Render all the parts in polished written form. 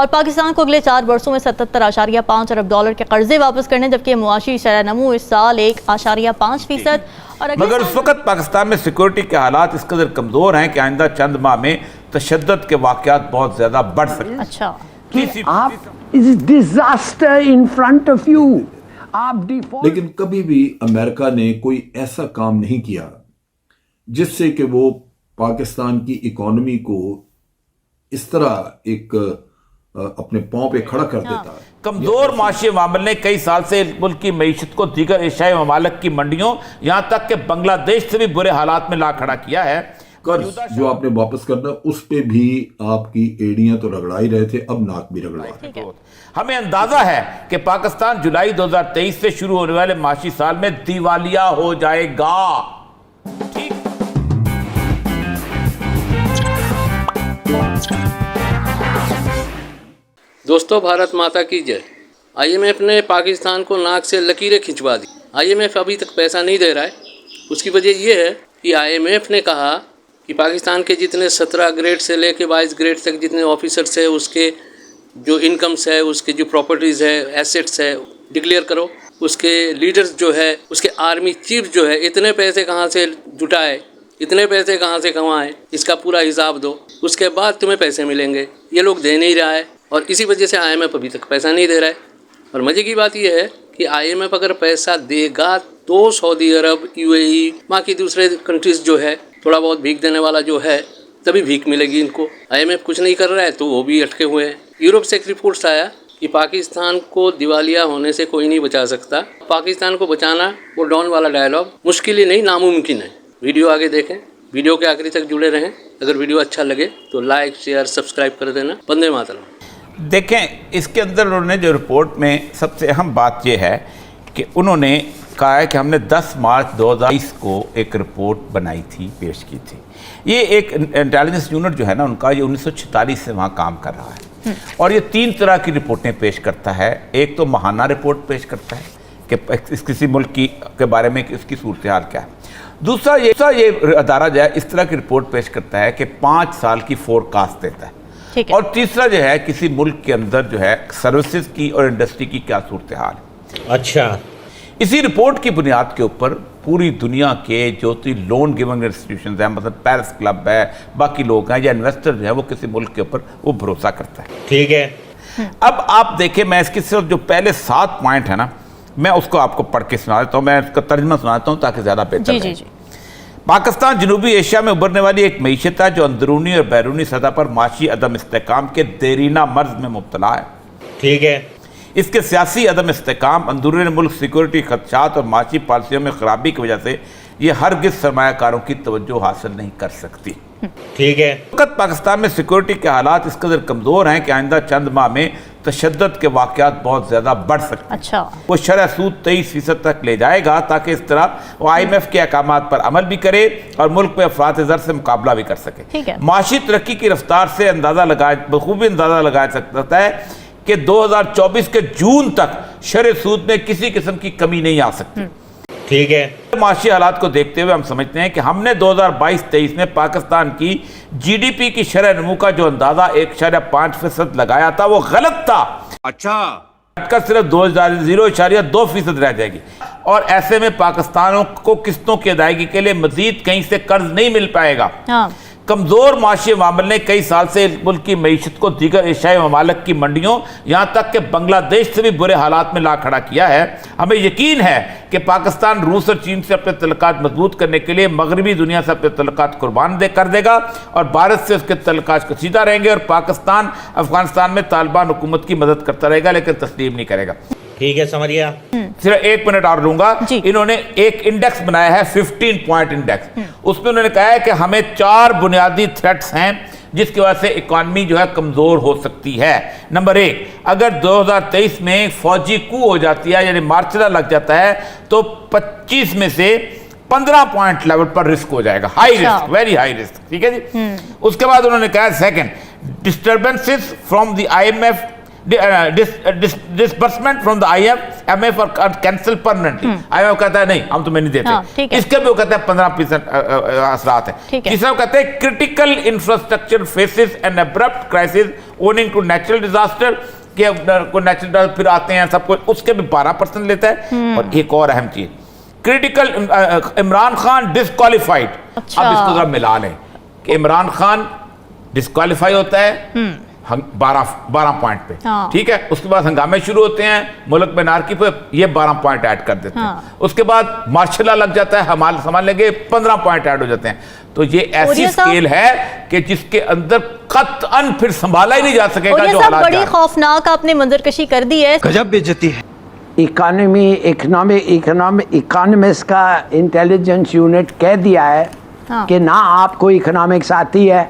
और पाकिस्तान को अगले 4 वर्षों में 77.5 अरब डॉलर के कर्जे वापस करने, जबकि मुआशी शरह नमू इस साल 1.5% और मगर उस वक्त पाकिस्तान में सिक्योरिटी के हालात इस कदर कमजोर हैं कि आइंदा चंद माह में तशद्दुद के वाक़यात बहुत ज्यादा बढ़ सकते हैं। अच्छा, आप इस disaster in front of you आप लेकिन कभी भी अमेरिका ने कोई ऐसा काम नहीं किया जिससे कि वो पाकिस्तान की इकोनॉमी को इस तरह एक अपने पांव पे खड़ा कर देता है। कमजोर माशी मामले ने कई साल से मुल्क की मईशत को दीगर एशियाई ममालिक की मंडियों यहां तक कि बांग्लादेश से भी बुरे हालात में ला खड़ा किया है। कर्ज जो आपने वापस करना उस पे भी आपकी एड़ियां तो रगड़ा ही रहे थे, अब नाक भी रगड़ा रहे थे। हमें अंदाजा है कि पाकिस्तान जुलाई 2023 से शुरू होने वाले माशी साल में दिवालिया हो जाएगा। ठीक, दोस्तों, भारत माता की जय। आईएमएफ ने पाकिस्तान को नाक से लकीरें खिंचवा दी। आईएमएफ अभी तक पैसा नहीं दे रहा है। उसकी वजह यह है कि आईएमएफ ने कहा कि पाकिस्तान के जितने 17 ग्रेड से लेके 22 ग्रेड तक जितने ऑफिसर्स है, उसके जो इनकम्स है, उसके जो प्रॉपर्टीज़ है, एसेट्स है, डिक्लेयर करो। उसके लीडर्स जो है, उसके आर्मी चीफ जो है, इतने पैसे कहाँ से जुटाए, इतने पैसे कहाँ से कमाए, इसका पूरा हिसाब दो, उसके बाद तुम्हें पैसे मिलेंगे। ये लोग दे नहीं रहा है और इसी वजह से आईएमएफ अभी तक पैसा नहीं दे रहा है। और मज़े की बात यह है कि आईएमएफ अगर पैसा देगा तो सऊदी अरब, यूएई, बाकी दूसरे कंट्रीज़ जो है, थोड़ा बहुत भीख देने वाला जो है, तभी भीख मिलेगी इनको। आईएमएफ कुछ नहीं कर रहा है तो वो भी अटके हुए हैं। यूरोप से एक रिपोर्ट्स आया कि पाकिस्तान को दिवालिया होने से कोई नहीं बचा सकता। पाकिस्तान को बचाना, वो डॉन वाला डायलॉग, मुश्किल ही नहीं नामुमकिन है। वीडियो आगे देखें, वीडियो के आखिरी तक जुड़े रहें। अगर वीडियो अच्छा लगे तो लाइक, शेयर, सब्सक्राइब कर देना। वंदे मातरम। देखें, इसके अंदर उन्होंने जो रिपोर्ट में सबसे अहम बात यह है कि उन्होंने कहा है कि हमने 10 मार्च 2022 को एक रिपोर्ट बनाई थी, पेश की थी। ये एक इंटेलिजेंस यूनिट जो है ना उनका, ये 1946 से वहाँ काम कर रहा है और ये 3 तरह की रिपोर्टें पेश करता है। एक तो माहाना रिपोर्ट पेश करता है कि इस किसी मुल्क की के बारे में कि उसकी सूरत हाल क्या है। दूसरा ये अदारा जो है इस तरह की रिपोर्ट पेश करता है कि 5 साल की फोरकास्ट देता है। और तीसरा जो है किसी मुल्क के अंदर जो है सर्विसेज की और इंडस्ट्री की क्या सूरत हाल है। अच्छा, इसी रिपोर्ट की बुनियाद के ऊपर पूरी दुनिया के जो लोन गिविंग इंस्टीट्यूशंस हैं, मतलब पेरिस क्लब है, बाकी लोग हैं या इन्वेस्टर जो है, वो किसी मुल्क के ऊपर वो भरोसा करता है। ठीक है। अब आप देखें, मैं इसके सिर्फ जो पहले 7 पॉइंट है ना, मैं उसको आपको पढ़ के सुना देता हूँ, मैं इसका तर्जमा सुनाता हूँ ताकि ज़्यादा बेहतर रहे। पाकिस्तान जनूबी एशिया में उभरने वाली एक मईशत है जो अंदरूनी और बैरूनी सतह पर माशी अदम इस्तेकाम के देरीना मर्ज में मुब्तला है। ठीक है। इसके सियासी अदम इस्तेकाम, अंदरूनी मुल्क सिक्योरिटी खदशात और माशी पॉलिसियों में खराबी की वजह से ये हरगिज़ सरमायाकारों की तवज्जो हासिल नहीं कर सकती। ठीक है। वक्त पाकिस्तान में सिक्योरिटी के हालात इस कदर कमज़ोर हैं कि आइंदा चंद माह में तशद्दुद के वाक़यात बहुत ज़्यादा बढ़ सकते हैं। अच्छा, वो शरह सूद 23% तक ले जाएगा ताकि इस तरह वो IMF के अहकामात पर अमल भी करे और मुल्क में अफरात ज़र से मुकाबला भी कर सके। माशी तरक्की की रफ्तार से बखूबी अंदाज़ा लगाया सकता है कि 2024 के जून तक शरह सूद में किसी किस्म की कमी नहीं आ सकती। ठीक है। माशी हालात को देखते हुए हम समझते हैं कि हमने 2022-23 में पाकिस्तान की GDP की शरह नमू का जो अंदाजा 1.5% लगाया था वो गलत था। अच्छा, घटकर सिर्फ 0.2% रह जाएगी और ऐसे में पाकिस्तानों को किस्तों की अदायगी के लिए मजीद कहीं से कर्ज नहीं मिल पाएगा। कमजोर माशी मामले ने कई साल से मुल्क की मईशत को दीगर एशियाई ममालिक की मंडियों यहां तक कि बांग्लादेश से भी बुरे हालात में ला खड़ा किया है। हमें यकीन है कि पाकिस्तान रूस और चीन से अपने तल्लुकात मजबूत करने के लिए मगरबी दुनिया से अपने तल्लुकात कुर्बान कर देगा और भारत से उसके तल्लुकात कशीदा रहेंगे और पाकिस्तान अफगानिस्तान में तालिबान हुकूमत की मदद करता रहेगा लेकिन तस्लीम नहीं करेगा। ठीक है, समझ गया। सिर्फ 1 मिनट और लूंगा। इन्होंने एक इंडेक्स बनाया है, 15 पॉइंट इंडेक्स। उसमें उन्होंने कहा है कि हमें 4 बुनियादी थ्रेट्स हैं जिसकी वजह से इकॉनमी जो है कमजोर हो सकती है। नंबर 1, अगर 2023 में फौजी कू हो जाती है, यानी मार्चला लग जाता है, तो 25 में से 15 पॉइंट लेवल पर रिस्क हो जाएगा, high risk, very high risk. ठीक है जी। उसके बाद उन्होंने कहा second, disturbances from the IMF disbursement from the IMF और कैंसिल परमानेंटली। IMF कहता है नहीं, हम तुम्हें नहीं देते। हाँ, ठीक है। इसके भी वो कहते हैं 15% असरात है। ठीक है। तीसरा कहते हैं critical infrastructure faces an abrupt crisis owning to natural disaster, कि कोई नेचुरल डिजास्टर फिर आते हैं सब कुछ, उसके भी 12% लेता है। और एक और अहम चीज, क्रिटिकल इमरान खान डिस्क्वालीफाइड। अच्छा। अब इसको जरा मिला लें कि इमरान खान डिस्क्वालीफाई होता है 12 पॉइंट पे, हाँ। ठीक है। उसके बाद हंगामे शुरू होते हैं मुल्क में, नारकी पे ये 12 पॉइंट ऐड कर देते हाँ। हैं। उसके बाद मार्शल लॉ लग जाता है, हमारे संभाल लेंगे, 15 पॉइंट ऐड हो जाते हैं। तो ये ऐसी और ये सब- स्केल है कि जिसके अंदर कतअन फिर संभाला ही नहीं जा सकेगा। और ये जो सब हालात बड़ी जा रहे हैं। खौफनाक आपने मंजरकशी कर दी है। गजब बेइज्जती है। इकोनॉमिक्स का इंटेलिजेंस यूनिट कह दिया है हाँ। कि ना आपको इकोनॉमिक्स आती है,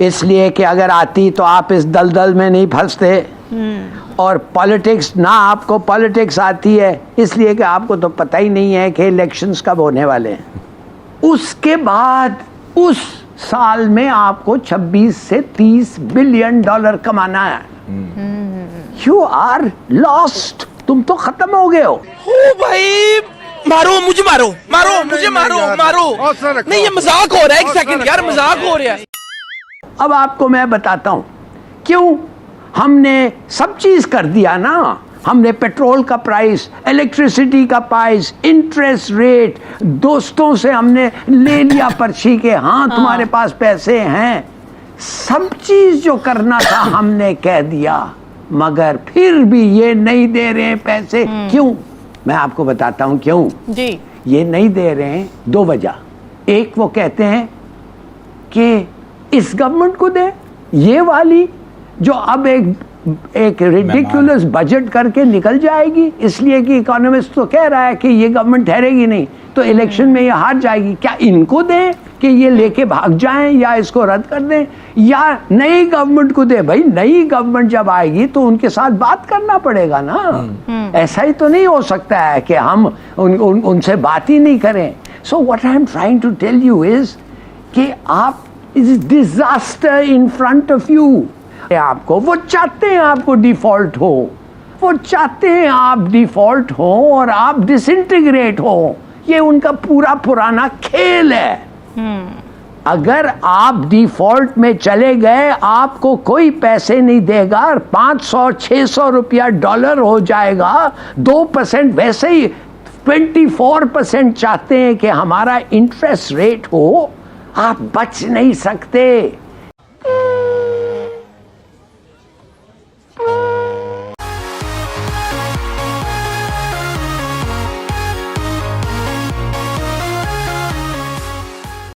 इसलिए कि अगर आती तो आप इस दलदल में नहीं फंसते, और पॉलिटिक्स ना आपको पॉलिटिक्स आती है, इसलिए कि आपको तो पता ही नहीं है कि इलेक्शंस कब होने वाले हैं। उसके बाद उस साल में आपको 26 से 30 बिलियन डॉलर कमाना है। यू आर लॉस्ट, तुम तो खत्म हो गए हो। ओ भाई, मारो मुझे, मारो मुझे, मारो। नहीं, ये मजाक हो रहा है। एक सेकंड यार, मजाक हो रहा है। अब आपको मैं बताता हूं क्यों। हमने सब चीज कर दिया ना, हमने पेट्रोल का प्राइस, इलेक्ट्रिसिटी का प्राइस, इंटरेस्ट रेट, दोस्तों से हमने ले लिया पर्ची के हाँ तुम्हारे पास पैसे हैं, सब चीज जो करना था हमने कह दिया, मगर फिर भी ये नहीं दे रहे हैं पैसे। क्यों? मैं आपको बताता हूं क्यों जी। ये नहीं दे रहे हैं। 2 वजह। एक, वो कहते हैं कि इस गवर्नमेंट को दे, ये वाली जो अब एक रिडिकुलस बजट करके निकल जाएगी, इसलिए कि इकोनॉमिस्ट तो कह रहा है कि ये गवर्नमेंट ठहरेगी नहीं तो इलेक्शन में ये हार जाएगी। क्या इनको दें कि ये लेके भाग जाएं, या इसको रद्द कर दें, या नई गवर्नमेंट को दे? भाई नई गवर्नमेंट जब आएगी तो उनके साथ बात करना पड़ेगा ना। ऐसा ही तो नहीं हो सकता है कि हम उनसे बात ही नहीं करें। So what I am trying to tell you is कि आप is disaster in front of you. आपको वो चाहते हैं आपको डिफॉल्ट हो, वो चाहते हैं आप डिफॉल्ट हो और आप डिसइंटीग्रेट हो। ये उनका पूरा पुराना खेल है। अगर आप डिफॉल्ट में चले गए, आपको कोई पैसे नहीं देगा, 500-600 रुपया डॉलर हो जाएगा, 2% वैसे ही 24% चाहते हैं कि हमारा इंटरेस्ट रेट हो। आप बच नहीं सकते।